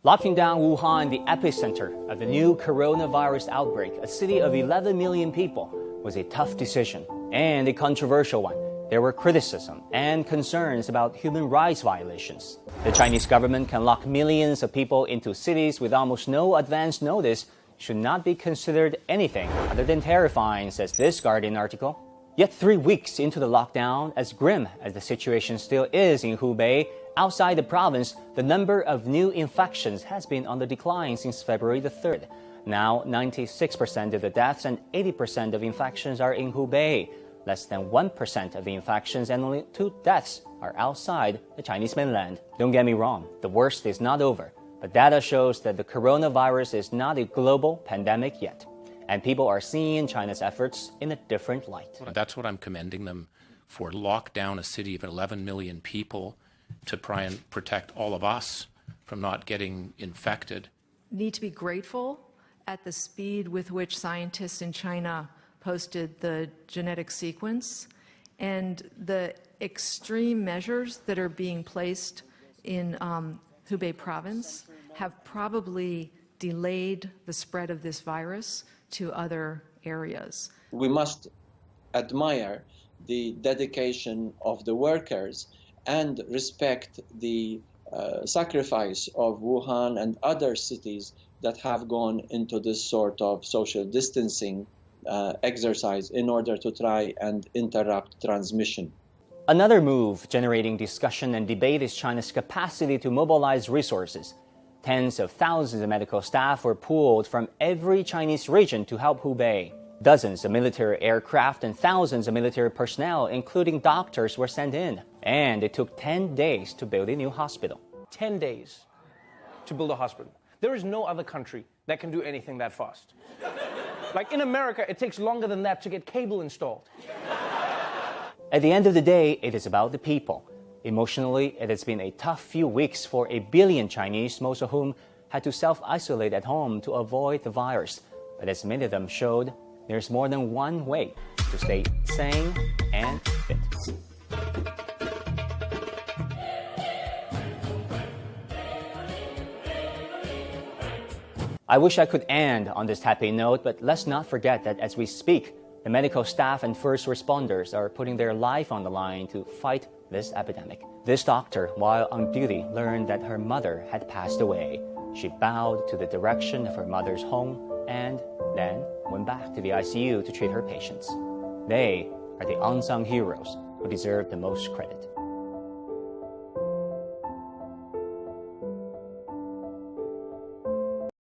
Locking down Wuhan, the epicenter of the new coronavirus outbreak, a city of 11 million people, was a tough decision and a controversial one. There were criticism and concerns about human rights violations. The Chinese government can lock millions of people into cities with almost no advance notice should not be considered anything other than terrifying, says this Guardian article. Yet 3 weeks into the lockdown, as grim as the situation still is in Hubei, outside the province, the number of new infections has been on the decline since February the 3rd. Now, 96% of the deaths and 80% of infections are in Hubei. Less than 1% of the infections and only 2 deaths are outside the Chinese mainland. Don't get me wrong, the worst is not over. But data shows that the coronavirus is not a global pandemic yet. And people are seeing China's efforts in a different light. That's what I'm commending them for. Lock down a city of 11 million people to try and protect all of us from not getting infected. Need to be grateful at the speed with which scientists in China posted the genetic sequence and the extreme measures that are being placed in Hubei province have probably delayed the spread of this virus to other areas. We must admire the dedication of the workers and respect the sacrifice of Wuhan and other cities that have gone into this sort of social distancing exercise in order to try and interrupt transmission. Another move generating discussion and debate is China's capacity to mobilize resources. Tens of thousands of medical staff were pooled from every Chinese region to help Hubei. Dozens of military aircraft and thousands of military personnel, including doctors, were sent in. And it took 10 days to build a new hospital. 10 days to build a hospital. There is no other country that can do anything that fast. Like in America, it takes longer than that to get cable installed. At the end of the day, it is about the people. Emotionally, it has been a tough few weeks for 1 billion Chinese, most of whom had to self-isolate at home to avoid the virus. But as many of them showed, there's more than one way to stay sane and fit. I wish I could end on this happy note, but let's not forget that as we speak, the medical staff and first responders are putting their life on the line to fight this epidemic. This doctor, while on duty, learned that her mother had passed away. She bowed to the direction of her mother's home and then went back to the ICU to treat her patients. They are the unsung heroes who deserve the most credit.